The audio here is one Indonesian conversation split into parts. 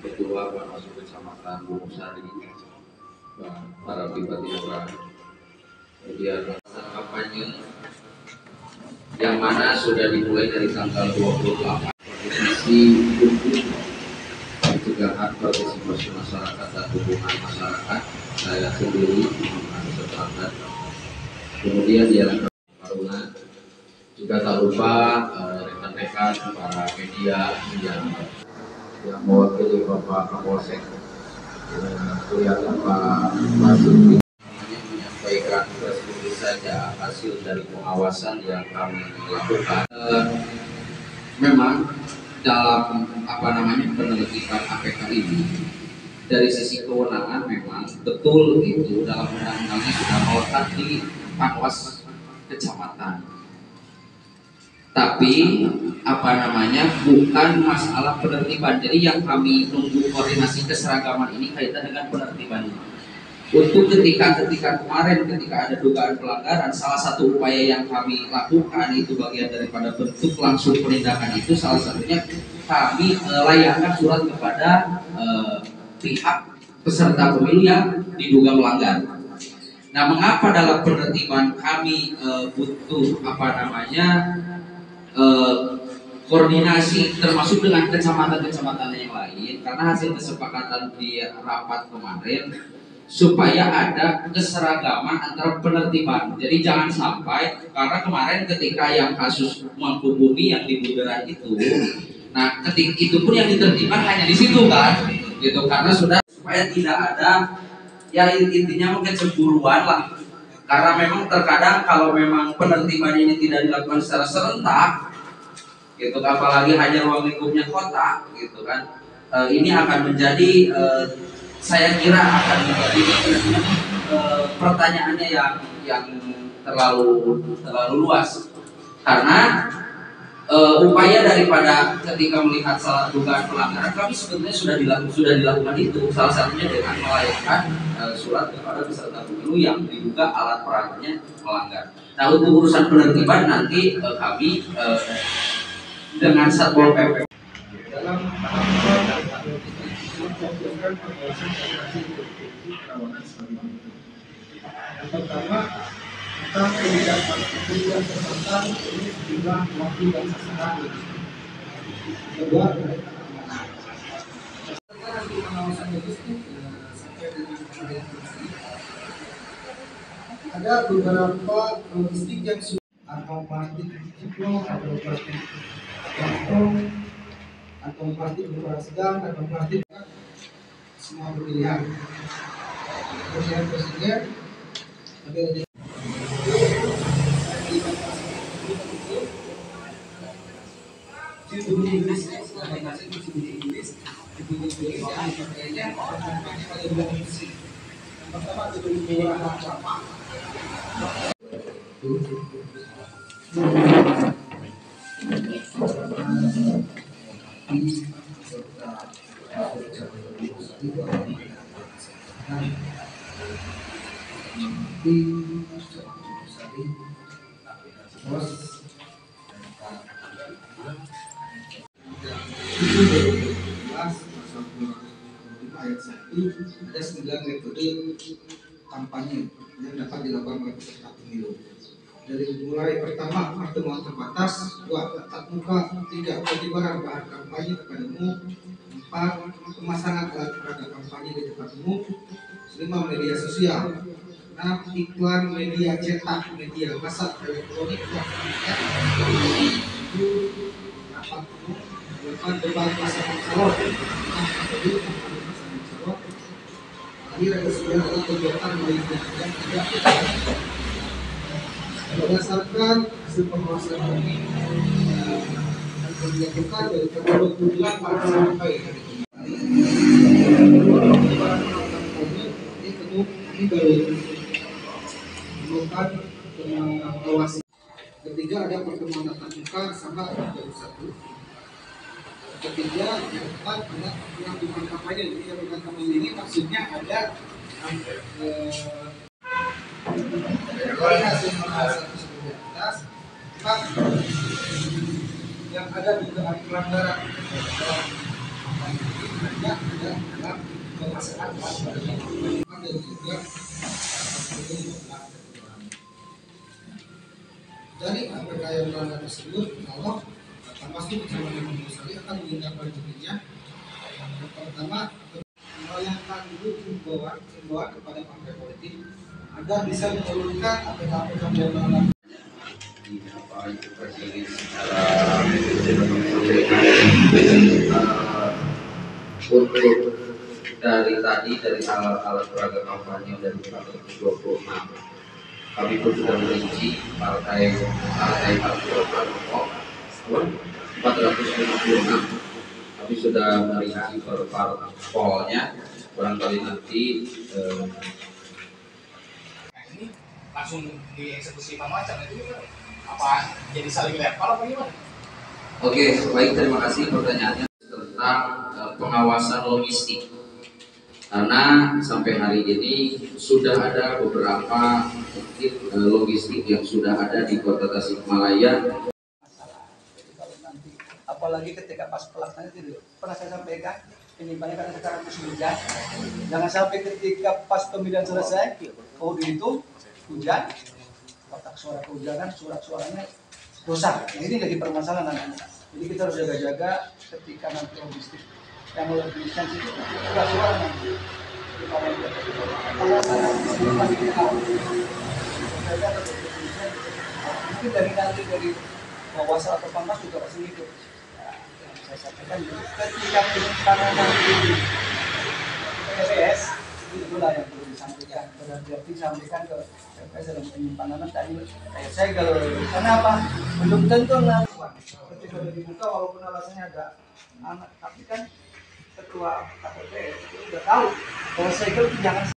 Ketua Bawaslu Kecamatan Gunung Sari, para bupati, kemudian kampanye yang mana sudah dimulai dari tanggal 28 posisi untuk pencegahan partisipasi masyarakat dan hubungan masyarakat. Saya sendiri serta kemudian yang Taruna juga tak lupa rekan-rekan para media yang mewakili Bapak Kapolsek kelihatan Pak Basuki menyampaikan sedikit saja hasil dari pengawasan yang kami lakukan. Memang dalam penertiban APK ini dari sisi kewenangan memang betul itu dalam undang-undangnya sudah melekat di Panwas Kecamatan. Tapi bukan masalah penertiban. Jadi yang kami nunggu koordinasi keseragaman ini kaitan dengan penertiban. Untuk ketika kemarin ada dugaan pelanggaran, salah satu upaya yang kami lakukan itu bagian daripada bentuk langsung penindakan itu, salah satunya kami layangkan surat kepada pihak peserta pemilu yang diduga melanggar. Nah, mengapa dalam penertiban kami butuh koordinasi termasuk dengan kecamatan-kecamatan yang lain, karena hasil kesepakatan di rapat kemarin supaya ada keseragaman antara penertiban. Jadi jangan sampai, karena kemarin ketika yang kasus Mangkubumi yang di Buderan itu, nah ketika itu pun yang ditertibkan hanya di situ kan, gitu, karena sudah supaya tidak ada ya intinya mungkin cemburuan lah. Karena memang terkadang kalau memang penertiban ini tidak dilakukan secara serentak, gitu, apalagi hanya ruang lingkupnya kota, gitu kan, ini akan menjadi saya kira akan menjadi pertanyaannya yang terlalu luas, karena upaya daripada ketika melihat salah dugaan pelanggaran kami sebetulnya sudah dilakukan itu, salah satunya dengan melayangkan surat kepada peserta pemilu yang diduga alat peragannya melanggar. Nah, untuk urusan penertiban nanti kami dengan Satpol PP dalam melakukan pengawasan operasi deteksi kerawanan sebagai berikut. Yang pertama, tentang penindakan kesempatan ini sejumlah waktu dan sasaran. Kedua, nanti pengawasan logistik sampai dengan ada beberapa logistik yang atau plastik ciplok atau plastik kantong atau plastik berukuran sedang atau plastik semua pilihan. Presiden ada ayat 1 ada 9 metode kampanye yang dapat dilakukan oleh peserta pemilu. Dari mulai pertama pertemuan terbatas, 2 tatap muka, 3 penyebaran bahan kampanye kepada umum, 4 pemasangan alat peraga kampanye di tempat umum, 5 media sosial, 6 iklan media cetak, media massa elektronik, 7 rapat umum, 8 debat pasangan calon, 6 tadi ada 9 adalah kegiatan lainnya yang tidak berdasarkan hasil pengawasan kami akan dilakukan dari tanggal 28 sampai hari ini. Ini baru melakukan pengawasan. Ketiga ada pertemuan tatap muka sama baru 1. Ketiga, keempat ada pengambilan kampanye. Jadi pengambilan kampanye ini maksudnya ada hasil pengawasan tersebut di atas. ada dugaan pelanggaran banyak dalam pelaksanaan dan juga dari APK yang melanggar tersebut, kalau Bawaslu Kecamatan Purwosari akan menindaklanjutinya. Yang pertama, melayangkan dulu himbauan kepada partai politik agar bisa menurunkan APK yang melanggar. Apa itu presiden untuk dari alat-alat peraga kampanye dari 426 kami pun sudah merinci partai kelompok 456 kami sudah merinci per parpolnya. Barangkali nanti ini langsung dieksekusi Pak Macan itu apa jadi saling lempar apa gimana? Oke, baik, terima kasih pertanyaannya tentang pengawasan logistik. Karena sampai hari ini sudah ada beberapa mungkin logistik yang sudah ada di Kota Tasikmalaya. Apalagi ketika pas pelaksanaan itu pernah saya sampaikan penyimpannya karena sekarang musim hujan. Jangan sampai ketika pas pemilihan selesai, kode itu hujan, kotak suara kehujanan, surat-suaranya rusak. Nah, ini jadi permasalahan nanti. Jadi kita harus jaga-jaga ketika nanti logistik yang lebih sensitif surat-suara nanti. Mungkin dari Bawaslu atau Pampas juga pasti ikut. Saya sampaikan ketika penyimpanan nanti TPS itulah yang perlu disampaikan. Berarti disampaikan ke TPS dalam penyimpanan tadi. Saya kalau kenapa belum tentu nanti ketika sudah dibuka walaupun alasannya agak anak, tapi kan ketua KPPS itu sudah tahu bahwa segel jangan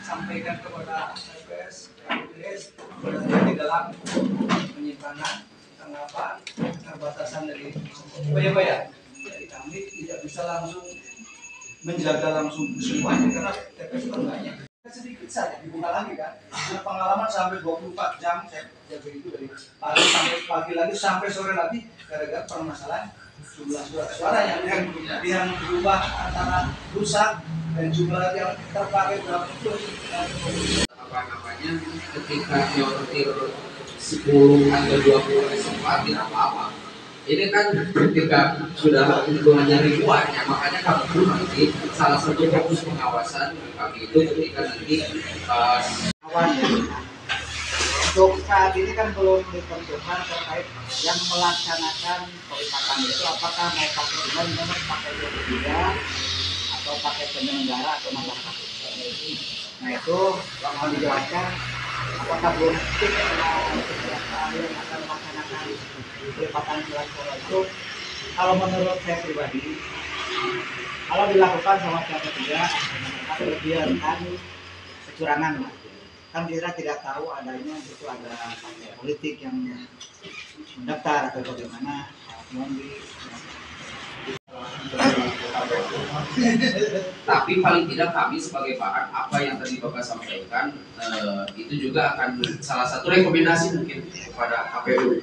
sampaikan kepada TPS, KPPS berada di dalam penyimpanan tanggapan batasan dari bayar. Jadi kami tidak bisa langsung menjaga langsung semuanya karena TPS itu banyak. Sedikit saja dibuka lagi kan. Karena pengalaman sampai 24 jam saya jaga itu dari pagi sampai pagi lagi sampai sore lagi gara-gara permasalahan jumlah suara yang berubah antara rusak dan jumlah yang terpakai berapa itu Apa namanya ketika nyortir 10 atau 20 sempat tidak apa-apa. Ini kan ketika sudah hitungannya ribuan, ya makanya kami pun nanti salah satu fokus pengawasan kami itu ketika nanti awalnya untuk saat ini kan belum ditentukan terkait yang melaksanakan peripatan itu apakah mau pakai benar pakai media atau pakai penyelenggara atau masyarakat. Nah itu mau dijelaskan apakah belum fix yang akan melaksanakan peripatan surat suara itu. Kalau menurut saya pribadi, kalau dilakukan sama pihak ketiga akan lebih rentan kecurangan lah. Kan kita tidak tahu adanya itu ada partai politik yang mendaftar atau bagaimana tapi paling tidak kami sebagai bahan apa yang tadi Bapak sampaikan itu juga akan salah satu rekomendasi mungkin kepada KPU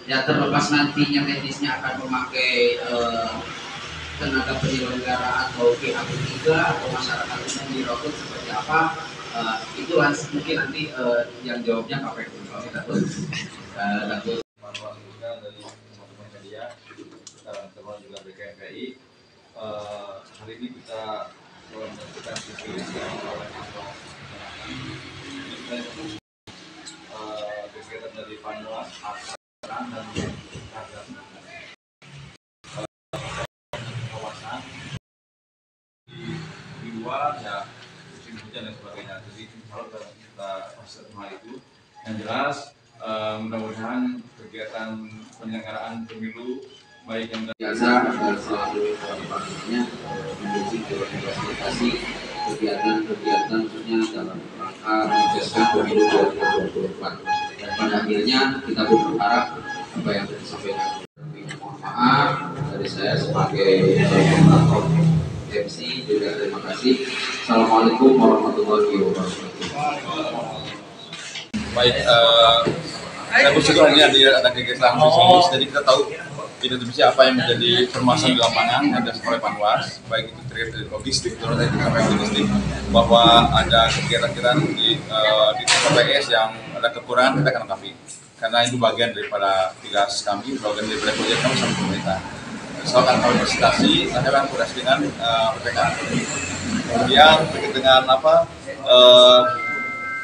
ya, terlepas nantinya teknisnya akan memakai tenaga penyelenggara atau pihak ketiga atau masyarakat umum di Rockwood seperti apa, itu mungkin nanti yang jawabnya KPU. Kalau kita tuh dari teman-teman media, teman-teman juga BKMPI. Hari ini kita menentukan sisi yang kegiatan dari Panwas, dan kawasan di luar ya musim hujan dan sebagainya. Jadi kalau kita proses hal itu yang jelas mudah-mudahan kegiatan penyelenggaraan pemilu baik yang biasa selalu pastinya mendukung fasilitasi kegiatan-kegiatan khususnya dalam rangka menyukseskan pemilu 2024. Dan pada akhirnya kita pun berharap apa yang disampaikan. Mohon maaf dari saya sebagai moderator MC juga terima kasih. Assalamualaikum warahmatullahi wabarakatuh. baik saya bersyukur hari ini ada kegiatan khusus, jadi kita tahu identifikasi apa yang menjadi permasalahan di lapangan ada oleh Panwas, baik itu terkait dari logistik, terutama dari sampai logistik, bahwa ada kegiatan-kegiatan di TPS yang ada kekurangan kita akan lengkapi, karena itu bagian daripada tugas kami, bagian daripada proyek kami sama pemerintah. Soal akan kami presentasi, nanti akan koordinasi dengan PPK. Kemudian terkait dengan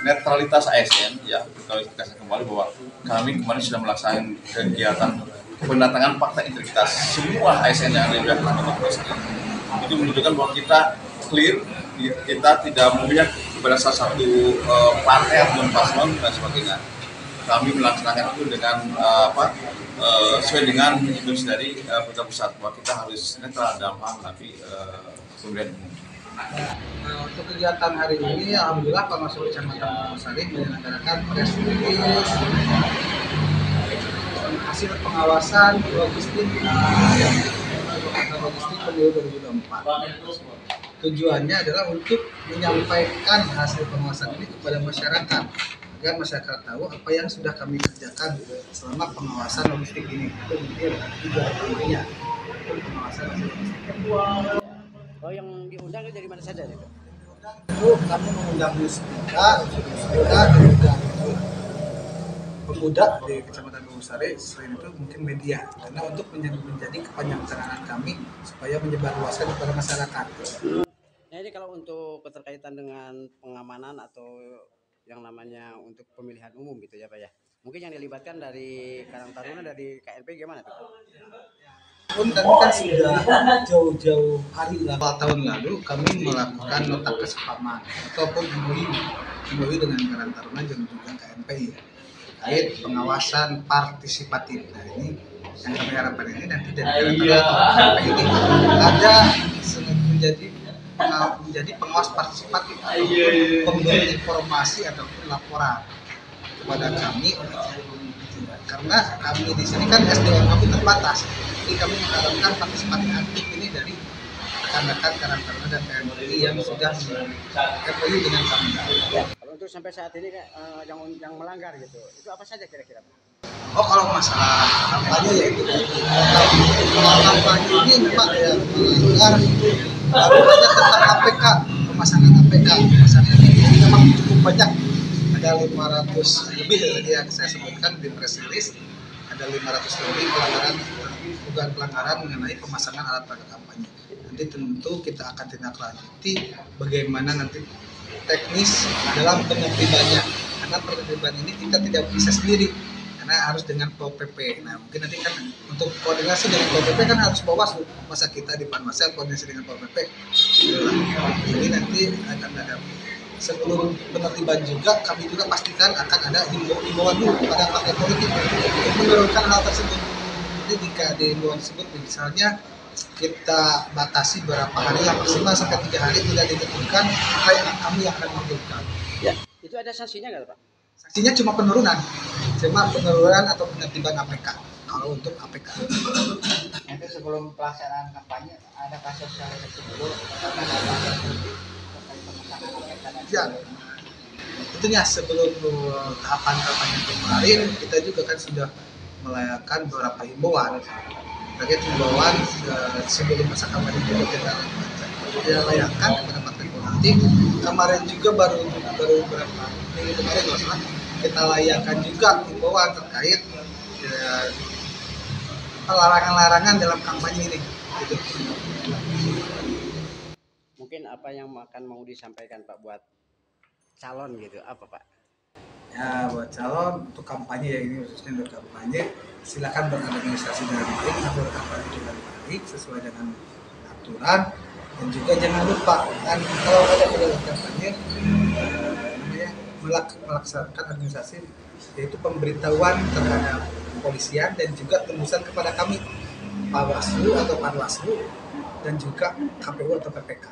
netralitas ASN, ya kalau kita kembali bahwa kami kemarin sudah melaksanakan kegiatan pendatangan fakta integritas semua ASN yang ada di wilayah Polres. Itu menunjukkan bahwa kita clear, kita tidak memihak kepada salah satu partai atau paslon dan sebagainya. Kami melaksanakan itu dengan sesuai dengan instruksi dari pemerintah pusat bahwa kita harus netral dalam hal tapi pemilihan umum. Untuk kegiatan hari ini, alhamdulillah Panwaslu Kecamatan Wonosari menyelenggarakan press release hasil pengawasan logistik pemilu 2024. Tujuannya adalah untuk menyampaikan hasil pengawasan ini kepada masyarakat agar masyarakat tahu apa yang sudah kami kerjakan selama pengawasan logistik ini. Itu mungkin tujuan utamanya, pengawasan hasil logistik. Oh, yang diundang itu dari mana saja itu? Itu kami mengundang musbika dan juga pemuda di Kecamatan Wonosari. Selain itu mungkin media, karena untuk menjadi kepanjangtangan kami supaya menyebarluaskan kepada masyarakat. Nah, ini kalau untuk keterkaitan dengan pengamanan atau yang namanya untuk pemilihan umum gitu ya Pak ya. Mungkin yang dilibatkan dari Karang Taruna, dari KNP gimana tuh? Pun kami kan sudah jauh-jauh hari tahun lalu kami melakukan nota kesepahaman ataupun MOU dengan Karang Taruna dan juga KNP ya, terkait pengawasan partisipatif. Nah ini yang kami harapkan ini nanti dari Karang Taruna ini ada menjadi pengawas partisipatif ataupun pemberi informasi ataupun laporan kepada kami, karena kami di sini kan SDM kami terbatas. Jadi kami mengharapkan partisipasi aktif ini dari rekan-rekan Karang Taruna dan PMI yang sudah MOU dengan kami. Kalau untuk sampai saat ini yang melanggar gitu, itu apa saja kira-kira? Oh, kalau masalah kampanye ya itu kampanye ini memang ya melanggar baru saja tentang APK, pemasangan APK. Pemasangan ini memang cukup banyak, ada 500 lebih tadi yang saya sebutkan di press release, ada 500 lebih dugaan pelanggaran mengenai pemasangan alat peraga kampanye. Nanti tentu kita akan tindak lanjuti bagaimana nanti teknis dalam penertibannya, karena penertiban ini kita tidak bisa sendiri karena harus dengan Pol PP. Nah mungkin nanti kan untuk koordinasi dengan Pol PP kan harus Bawaslu, masa kita di Panwasel koordinasi dengan Pol PP. Jadi nanti akan ada sebelum penertiban juga, kami juga pastikan akan ada himbauan dulu pada partai politik untuk menurunkan hal tersebut. Jadi jika di himbauan tersebut misalnya kita batasi berapa hari, yang maksimal sampai 3 hari tidak ditentukan, maka yang kami akan menentukan. Ya, itu ada sanksinya nggak Pak? Sanksinya cuma penurunan atau penertiban APK. Kalau untuk APK. Nanti sebelum pelaksanaan kampanye ada kasus dulu. Ya, tentunya sebelum tahapan kampanye kemarin kita juga kan sudah melayangkan beberapa himbauan terkait himbauan sebelum masa kampanye itu kita layangkan kepada partai politik. Kemarin juga baru beberapa minggu kemarin masalah kita layangkan juga himbauan terkait larangan-larangan dalam kampanye ini. Gitu. Mungkin apa yang akan mau disampaikan Pak buat calon gitu, apa Pak? Ya buat calon untuk kampanye ya, ini khususnya untuk kampanye, silakan berorganisasi dengan baik, berkampanye dengan baik sesuai dengan aturan, dan juga jangan lupa kan kalau ada pedagang kampanye melaksanakan administrasi, yaitu pemberitahuan terhadap kepolisian dan juga tembusan kepada kami Bawaslu atau Panwaslu dan juga KPU atau PPK.